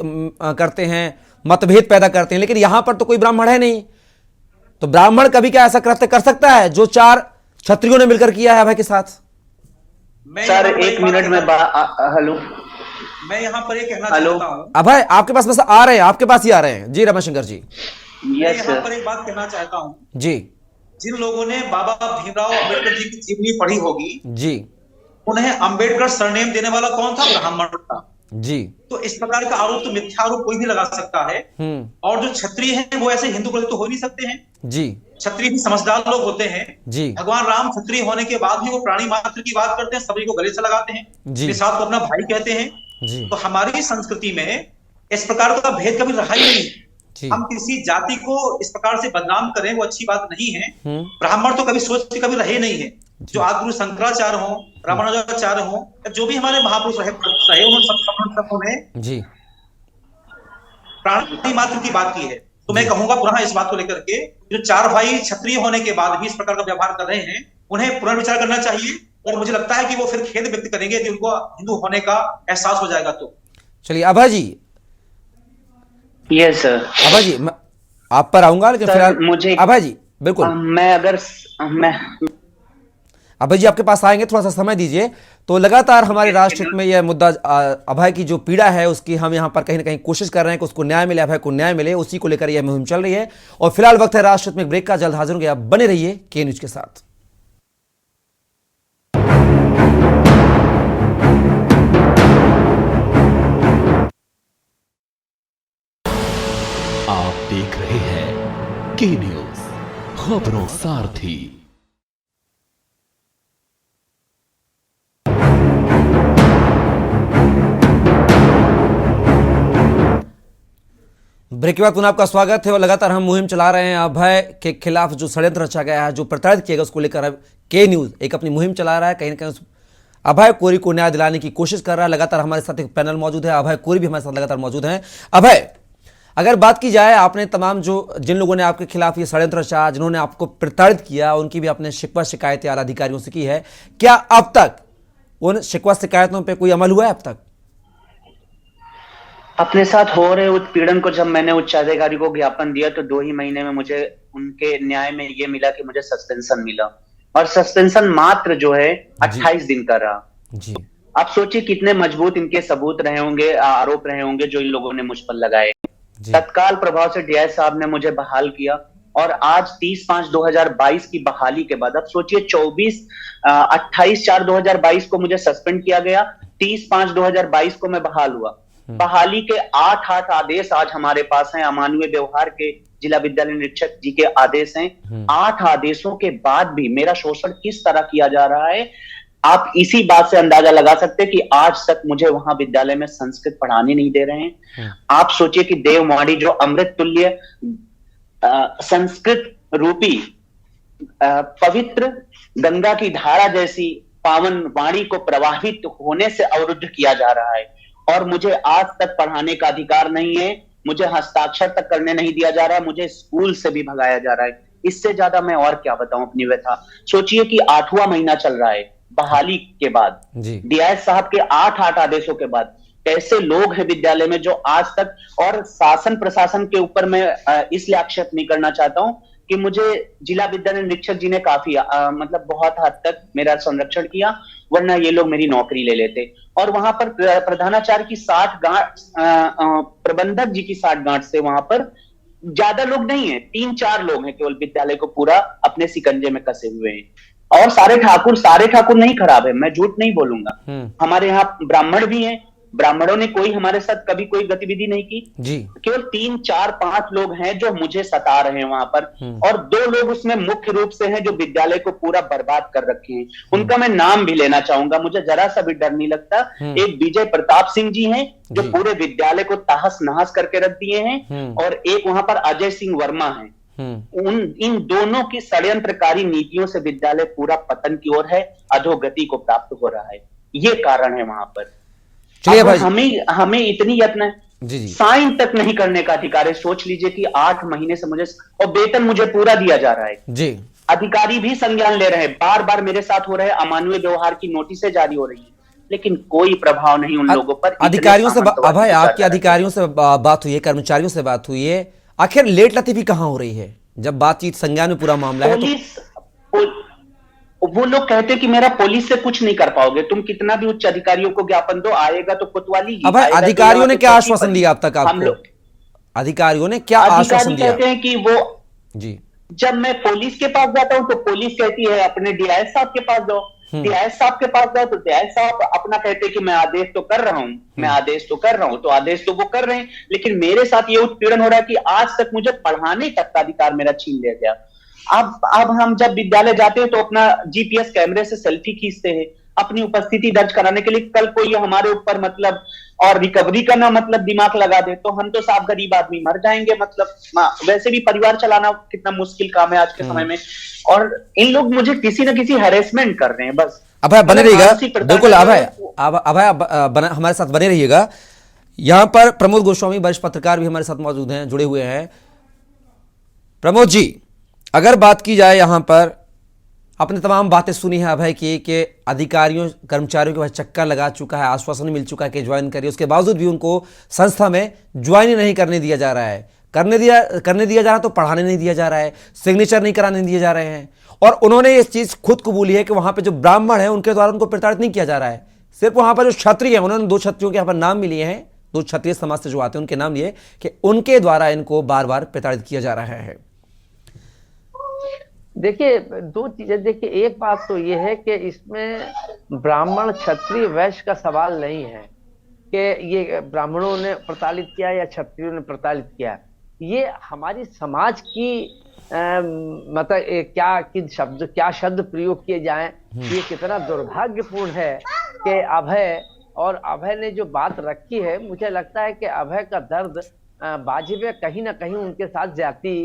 करते हैं, मतभेद पैदा करते हैं, लेकिन यहां पर तो कोई ब्राह्मण है नहीं, तो ब्राह्मण कभी क्या ऐसा कृत्य कर सकता है जो 4 क्षत्रियों ने मिलकर किया है अभय के साथ? सर 1 मिनट में हेलो, मैं यहाँ पर ये कहना चाहता हूँ। अभय आपके पास बस आ रहे हैं, आपके पास ही आ रहे हैं जी रमाशंकर जी। मैं यहाँ पर एक बात कहना चाहता हूँ जी। जिन लोगों ने बाबा भीमराव अम्बेडकर जी की जीवनी पढ़ी होगी जी, उन्हें अम्बेडकर सरनेम देने वाला कौन था? ब्राह्मण था जी। तो इस प्रकार का आरोप तो मिथ्या आरोप कोई भी लगा सकता है। और जो क्षत्रिय हैं वो ऐसे हिंदू को तो हो नहीं सकते हैं जी। क्षत्रिय भी समझदार लोग होते हैं जी। भगवान राम क्षत्रिय होने के बाद भी वो प्राणी मात्र की बात करते हैं, सभी को गले से लगाते हैं, निषाद को अपना भाई कहते हैं जी। तो हमारी संस्कृति में इस प्रकार का भेद कभी रहा ही नहीं। हम किसी जाति को इस प्रकार से बदनाम करें वो अच्छी बात नहीं है। ब्राह्मण तो कभी सोच के कभी रहे नहीं है। जो आदिगुरु शंकराचार्य हो, रामानुजाचार्य हो, जो भी हमारे महापुरुष रहे उन्होंने सब जी प्राणी मात्र की बात की है। तो मैं कहूंगा पुनः इस बात को लेकर के, जो 4 भाई क्षत्रिय होने के बाद भी इस प्रकार का व्यवहार कर रहे हैं, उन्हें पुनर्विचार करना चाहिए। और मुझे लगता है कि वो फिर खेद व्यक्त करेंगे कि उनको हिंदू होने का एहसास हो जाएगा। तो चलिए अभय जी। Yes sir. अभय जी आप पर आऊंगा, लेकिन फिलहाल मुझे अभय जी बिल्कुल अभय जी आपके पास आएंगे, थोड़ा सा समय दीजिए। तो लगातार हमारे राष्ट्र में यह मुद्दा अभय की जो पीड़ा है उसकी हम यहाँ पर कहीं ना कहीं कोशिश कर रहे हैं कि उसको न्याय मिले, अभय को न्याय मिले, उसी को लेकर यह मुहिम चल रही है। और फिलहाल वक्त है राष्ट्र में एक ब्रेक का, जल्द हाजिर होंगे, आप बने रहिए के न्यूज के साथ। आप देख रहे हैं के न्यूज, खबरों सारथी। ब्रेक के बाद पुनः आपका स्वागत है। और लगातार हम मुहिम चला रहे हैं अभय के खिलाफ जो षड्यंत्र रचा गया है, जो प्रताड़ित किया गया, उसको लेकर के न्यूज एक अपनी मुहिम चला रहा है। कहीं ना कहीं अभय कोरी को न्याय दिलाने की कोशिश कर रहा है। लगातार हमारे साथ एक पैनल मौजूद है, अभय कोरी भी हमारे साथ लगातार मौजूद हैं। अभय, अगर बात की जाए, आपने तमाम जिन लोगों ने आपके खिलाफ ये षड्यंत्र रचा, जिन्होंने आपको प्रताड़ित किया, उनकी भी आपने शिकवा शिकायतें आला अधिकारियों से की है, क्या अब तक उन शिकवा शिकायतों पर कोई अमल हुआ है अब तक? अपने साथ हो रहे उत्पीड़न को जब मैंने उच्चाधिकारी को ज्ञापन दिया तो 2 ही महीने में मुझे उनके न्याय में ये मिला कि मुझे सस्पेंशन मिला, और सस्पेंशन मात्र जो है 28 दिन का रहा जी। आप सोचिए कितने मजबूत इनके सबूत रहे होंगे, आरोप रहे होंगे जो इन लोगों ने मुझ पर लगाए। तत्काल प्रभाव से डीआई साहब ने मुझे बहाल किया, और आज 30/5/2022 की बहाली के बाद अब सोचिए 28/4/2022 को मुझे सस्पेंड किया गया, 30/5/2022 को मैं बहाल हुआ। बहाली के 8 आदेश आज हमारे पास हैं, अमानवीय व्यवहार के जिला विद्यालय निरीक्षक जी के आदेश हैं। 8 आदेशों के बाद भी मेरा शोषण किस तरह किया जा रहा है, आप इसी बात से अंदाजा लगा सकते हैं कि आज तक मुझे वहां विद्यालय में संस्कृत पढ़ाने नहीं दे रहे हैं। आप सोचिए कि देववाणी जो अमृत तुल्य संस्कृत रूपी पवित्र गंगा की धारा जैसी पावन वाणी को प्रवाहित होने से अवरुद्ध किया जा रहा है, और मुझे आज तक पढ़ाने का अधिकार नहीं है, मुझे हस्ताक्षर तक करने नहीं दिया जा रहा है, मुझे स्कूल से भी भगाया जा रहा है। इससे ज्यादा मैं और क्या बताऊं अपनी व्यथा। सोचिए कि 8वां महीना चल रहा है बहाली के बाद, डीआई साहब के 8 आदेशों के बाद, कैसे लोग हैं विद्यालय में जो आज तक, और शासन प्रशासन के ऊपर मैं इसलिए आक्षेप नहीं करना चाहता हूं कि मुझे जिला विद्यालय निरीक्षक जी ने काफी मतलब बहुत हद तक मेरा संरक्षण किया, वरना ये लोग मेरी नौकरी ले लेते। और वहां पर प्रधानाचार्य की 60 गांठ, प्रबंधक जी की 60 गांठ से वहां पर ज्यादा लोग नहीं है, 3-4 लोग हैं केवल विद्यालय को पूरा अपने सिकंजे में कसे हुए हैं। और सारे ठाकुर नहीं खराब है, मैं झूठ नहीं बोलूंगा। हमारे यहाँ ब्राह्मण भी हैं, ब्राह्मणों ने कोई हमारे साथ कभी कोई गतिविधि नहीं की जी। केवल 3-4-5 लोग हैं जो मुझे सता रहे हैं वहां पर, और 2 लोग उसमें मुख्य रूप से हैं जो विद्यालय को पूरा बर्बाद कर रखे हैं। उनका मैं नाम भी लेना चाहूंगा, मुझे जरा सा भी डर नहीं लगता। एक विजय प्रताप सिंह जी हैं जो पूरे विद्यालय को तहस नहस करके रख दिए हैं, और एक वहां पर अजय सिंह वर्मा है। इन दोनों की षड्यंत्रकारी नीतियों से विद्यालय पूरा पतन की ओर है, अधोगति को प्राप्त हो रहा है। ये कारण है वहां पर। चलिए भाई, हमें इतनी यत्न जी साइन तक नहीं करने का अधिकार है। सोच लीजिए कि 8 महीने से मुझे, और वेतन मुझे पूरा दिया जा रहा है जी। अधिकारी भी संज्ञान ले रहे हैं, बार बार मेरे साथ हो रहे अमानवीय व्यवहार की नोटिसें जारी हो रही है, लेकिन कोई प्रभाव नहीं उन लोगों पर। अधिकारियों से अभय, आपके अधिकारियों से बात हुई है, कर्मचारियों से बात हुई है, आखिर लेट लतीफी कहां हो रही है? जब बातचीत संज्ञान में पूरा मामला है तो वो लोग कहते हैं कि मेरा पुलिस से कुछ नहीं कर पाओगे, तुम कितना भी उच्च अधिकारियों को ज्ञापन दो, आएगा तो कोतवाली ही। अब अधिकारियों ने क्या आश्वासन दिया अब तक आपको? अधिकारियों ने क्या आश्वासन दिया? कहते हैं कि वो जी, जब मैं पुलिस के पास जाता हूं तो पुलिस कहती है अपने डीआईएस साहब के पास जाओ, डीआईएस साहब के पास जाओ तो डीआईएस साहब अपना कहते हैं कि मैं आदेश तो कर रहा हूं, मैं आदेश तो कर रहा हूं, तो आदेश तो वो कर रहे हैं, लेकिन मेरे साथ ये उत्पीड़न हो रहा है कि आज तक मुझे पढ़ाने तक का अधिकार मेरा छीन लिया गया। अब हम जब विद्यालय जाते हैं तो अपना जीपीएस कैमरे से सेल्फी खींचते हैं अपनी उपस्थिति दर्ज कराने के लिए। कल कोई हमारे ऊपर मतलब और रिकवरी का ना मतलब दिमाग लगा दे तो हम तो साफ गरीब आदमी मर जाएंगे। मतलब वैसे भी परिवार चलाना कितना मुश्किल काम है आज के समय में, और इन लोग मुझे किसी न किसी हैरेसमेंट कर रहे हैं बस। अभय बने रहिएगा, बिल्कुल अभय हमारे साथ बने रहिएगा। यहाँ पर प्रमोद गोस्वामी वरिष्ठ पत्रकार भी हमारे साथ मौजूद हैं, जुड़े हुए हैं। प्रमोद जी, अगर बात की जाए यहाँ पर, आपने तमाम बातें सुनी है अभय की कि अधिकारियों कर्मचारियों के पास चक्कर लगा चुका है, आश्वासन मिल चुका है कि ज्वाइन करिए, उसके बावजूद भी उनको संस्था में ज्वाइन नहीं करने दिया जा रहा है। करने दिया जा रहा तो पढ़ाने नहीं दिया जा रहा है, सिग्नेचर नहीं कराने दिए जा रहे हैं। और उन्होंने इस चीज़ खुद कबूली है कि वहाँ पर जो ब्राह्मण है उनके द्वारा उनको प्रताड़ित नहीं किया जा रहा है। सिर्फ वहाँ पर जो क्षत्रिय है, उन्होंने 2 क्षत्रियों के यहाँ पर नाम भी लिए हैं, 2 क्षत्रिय समाज से जो आते हैं उनके नाम लिए कि उनके द्वारा इनको बार बार प्रताड़ित किया जा रहा है। देखिए 2 चीजें, देखिए एक बात तो ये है कि इसमें ब्राह्मण क्षत्रिय वैश्य का सवाल नहीं है कि ये ब्राह्मणों ने प्रताड़ित किया या क्षत्रियों ने प्रताड़ित किया। ये हमारी समाज की मतलब क्या शब्द प्रयोग किए जाएं, ये कितना दुर्भाग्यपूर्ण है कि अभय ने जो बात रखी है, मुझे लगता है कि अभय का दर्द वाजिब है, कहीं ना कहीं उनके साथ ज्यादती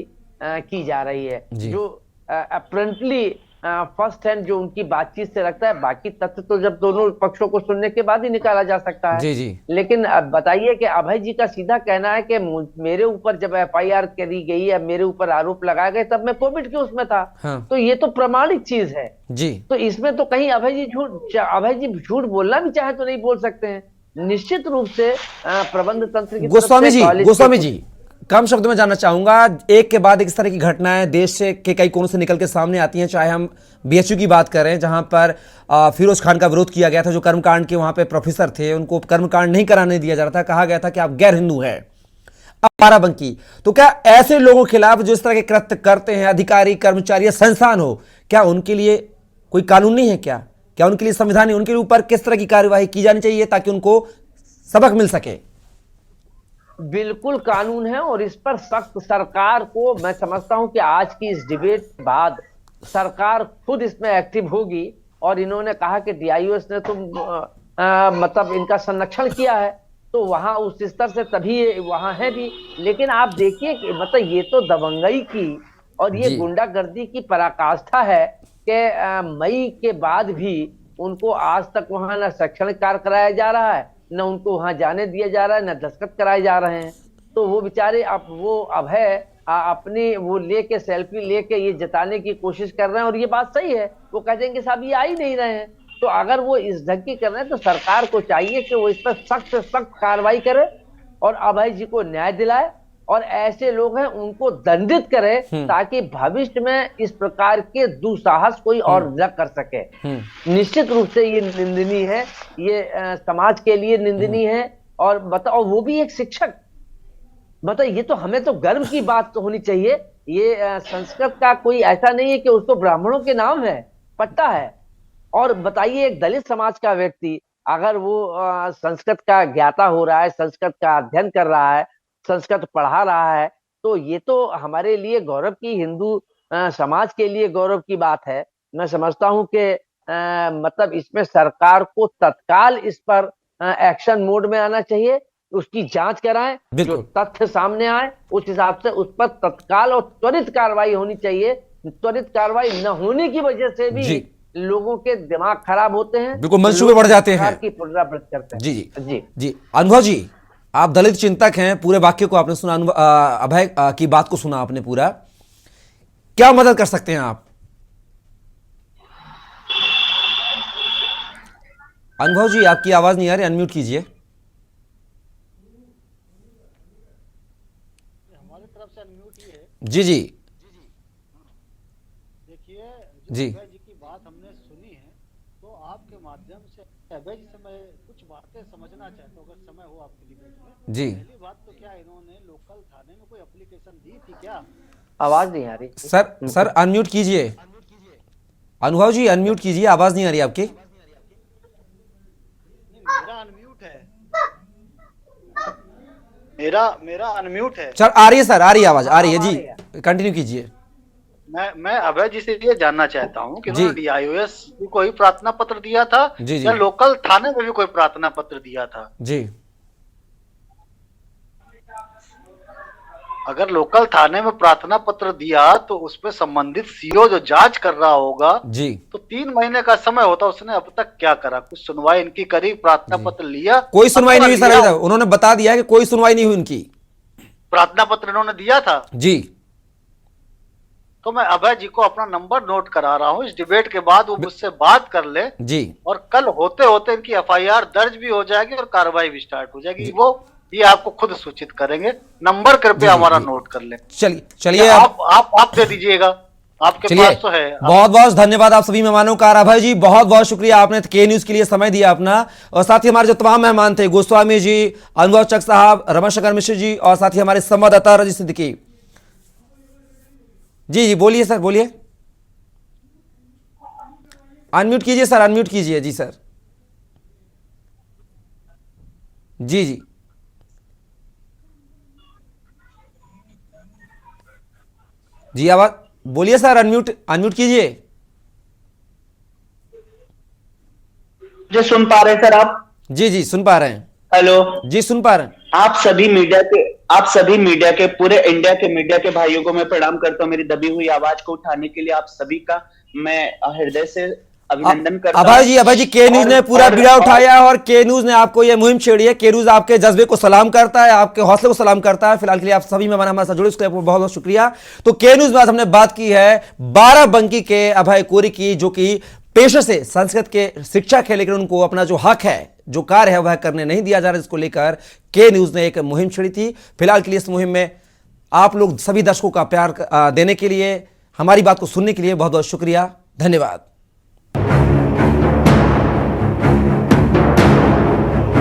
की जा रही है, जो अपरेंटली फर्स्ट हैंड जो उनकी बातचीत से लगता है। बाकी तथ्य तो जब दोनों पक्षों को सुनने के बाद ही निकाला जा सकता है। जी। लेकिन अब बताइए कि अभय जी का सीधा कहना है कि मेरे ऊपर जब एफआईआर करी गई या मेरे ऊपर आरोप लगाए गए तब मैं कोविड के उसमें था। हाँ। तो ये तो प्रमाणिक चीज है जी। तो इसमें तो कहीं अभय जी झूठ बोलना भी चाहे तो नहीं बोल सकते हैं। निश्चित रूप से प्रबंध तंत्र की गोस्वामी जी कम शब्द में जानना चाहूंगा, एक के बाद एक इस तरह की घटनाएं देश से के कई कोनों से निकल के सामने आती हैं। चाहे हम बीएचयू की बात करें जहां पर फिरोज खान का विरोध किया गया था, जो कर्मकांड के वहां पे प्रोफेसर थे, उनको कर्मकांड नहीं कराने दिया जा रहा था, कहा गया था कि आप गैर हिंदू हैं। अब बाराबंकी, तो क्या ऐसे लोगों के खिलाफ जो इस तरह के कृत्य करते हैं, अधिकारी कर्मचारी या संस्थान हो, क्या उनके लिए कोई कानून नहीं है? क्या उनके लिए संविधान नहीं? उनके ऊपर किस तरह की कार्यवाही की जानी चाहिए ताकि उनको सबक मिल सके? बिल्कुल कानून है, और इस पर सख्त सरकार को, मैं समझता हूं कि आज की इस डिबेट के बाद सरकार खुद इसमें एक्टिव होगी। और इन्होंने कहा कि डीआईओएस ने तो मतलब इनका संरक्षण किया है, तो वहां उस स्तर से तभी वहां है भी। लेकिन आप देखिए कि मतलब ये तो दबंगई की और ये गुंडागर्दी की पराकाष्ठा है कि मई के बाद भी उनको आज तक वहां न शैक्षणिक कार्य कराया जा रहा है, न उनको वहां जाने दिया जा रहा है, न दस्तखत कराए जा रहे हैं। तो वो बेचारे अभय अपनी वो लेके सेल्फी लेके ये जताने की कोशिश कर रहे हैं, और ये बात सही है। वो कह देंगे साहब ये आ ही नहीं रहे हैं। तो अगर वो इस ढंग की कर रहे हैं तो सरकार को चाहिए कि वो इस पर सख्त से सख्त कार्रवाई करे और अभय जी को न्याय दिलाए और ऐसे लोग हैं उनको दंडित करें ताकि भविष्य में इस प्रकार के दुस्साहस कोई और न कर सके। निश्चित रूप से ये निंदनीय है, ये समाज के लिए निंदनीय है। और बताओ, वो भी एक शिक्षक, बताओ, ये तो हमें तो गर्व की बात तो होनी चाहिए। ये संस्कृत का कोई ऐसा नहीं है कि उसको ब्राह्मणों के नाम है, पट्टा है। और बताइए, एक दलित समाज का व्यक्ति अगर वो संस्कृत का ज्ञाता हो रहा है, संस्कृत का अध्ययन कर रहा है, संस्कृत पढ़ा रहा है, तो ये तो हमारे लिए गौरव की, हिंदू समाज के लिए गौरव की बात है। मैं समझता हूं कि मतलब इसमें सरकार को तत्काल इस पर एक्शन मोड में आना चाहिए, उसकी जांच कराएं, जो तथ्य सामने आए उस हिसाब से उस पर तत्काल और त्वरित कार्रवाई होनी चाहिए। त्वरित कार्रवाई न होने की वजह से भी लोगों के दिमाग खराब होते हैं, बिल्कुल मंसूबे बढ़ जाते हैं, की पुनरावृत्ति करते हैं। जी जी जी जी। अनुभव जी, आप दलित चिंतक हैं, पूरे वाक्य को आपने सुना, अभय की बात को सुना आपने पूरा, क्या मदद कर सकते हैं आप? अनुभव जी, आपकी आवाज नहीं आ रही, अनम्यूट कीजिए। हमारी तरफ से अनम्यूट ही है। जी जी देखिए, जी अभय जी की बात हमने सुनी है, तो आपके माध्यम से अभय जी से मैं कुछ बातें समझना चाहता हूँ, अगर समय हो आपके डिबेट में। जी। पहली बात तो क्या इन्होंने लोकल थाने में कोई एप्लीकेशन दी थी क्या? आवाज नहीं आ रही सर अनम्यूट कीजिए। अनुभव जी अनम्यूट कीजिए, आवाज नहीं आ रही आपकी। मेरा अनम्यूट है, मेरा अनम्यूट है। चल, आ रही है सर, आ रही है आवाज, आ रही है जी, कंटिन्यू कीजिए। मैं अभय जी से ये जानना चाहता हूँ कि उन्होंने DIOS को कोई प्रार्थना पत्र दिया था या लोकल थाने में भी कोई प्रार्थना पत्र दिया था? जी, अगर लोकल थाने में प्रार्थना पत्र दिया तो उसमें संबंधित CO जो जांच कर रहा होगा जी, तो 3 महीने का समय होता, उसने अब तक क्या करा? कुछ सुनवाई इनकी करी, प्रार्थना पत्र लिया? कोई सुनवाई नहीं हुई सर, अभी तक उन्होंने बता दिया है कि कोई सुनवाई नहीं हुई उनकी। प्रार्थना पत्र इन्होंने दिया था जी। तो मैं अभय जी को अपना नंबर नोट करा रहा हूँ, इस डिबेट के बाद वो मुझसे बात कर ले जी, और कल होते होते इनकी FIR दर्ज भी हो जाएगी और कार्रवाई भी स्टार्ट हो जाएगी। वो ये आपको खुद सूचित करेंगे। नंबर कृपया हमारा नोट कर ले। चलिए आप दे दीजिएगा, आपके पास तो है। बहुत बहुत धन्यवाद आप सभी मेहमानों का। अभय जी बहुत बहुत शुक्रिया, आपने के न्यूज के लिए समय दिया अपना, और साथ ही हमारे जो तमाम मेहमान थे, गोस्वामी जी, अनुभव चक साहब, रमशंकर मिश्र जी, और साथ ही हमारे संवाददाता रजत सिद्दीकी जी। जी बोलिए सर, बोलिए, अनम्यूट कीजिए सर, अनम्यूट कीजिए। जी सर, जी जी जी, आवाज बोलिए सर, अनम्यूट कीजिए। जो सुन पा रहे हैं सर आप? जी जी सुन पा रहे हैं। हेलो जी, सुन पा रहे हैं। आप सभी मीडिया के पूरे इंडिया के मीडिया के भाइयों को मैं प्रणाम करता हूं। मेरी दबी हुई आवाज को उठाने के लिए आप सभी का मैं हृदय से अभिनंदन करता हूं। अभय जी के न्यूज ने पूरा बीड़ा उठाया और के न्यूज ने आपको यह मुहिम छेड़ी है। के न्यूज आपके जज्बे को सलाम करता है, आपके हौसले को सलाम करता है। फिलहाल के लिए आप सभी मेहमान हमारे साथ जुड़े, उसके लिए बहुत बहुत शुक्रिया। तो के न्यूज में आज हमने बात की है बाराबंकी के अभय कोरी की, जो कि पेशे से संस्कृत के शिक्षक है, लेकिन उनको अपना जो हक है, जो कार्य है, वह करने नहीं दिया जा रहा, जिसको लेकर के न्यूज ने एक मुहिम छेड़ी थी। फिलहाल के लिए इस मुहिम में आप लोग सभी दर्शकों का प्यार देने के लिए, हमारी बात को सुनने के लिए बहुत बहुत शुक्रिया, धन्यवाद।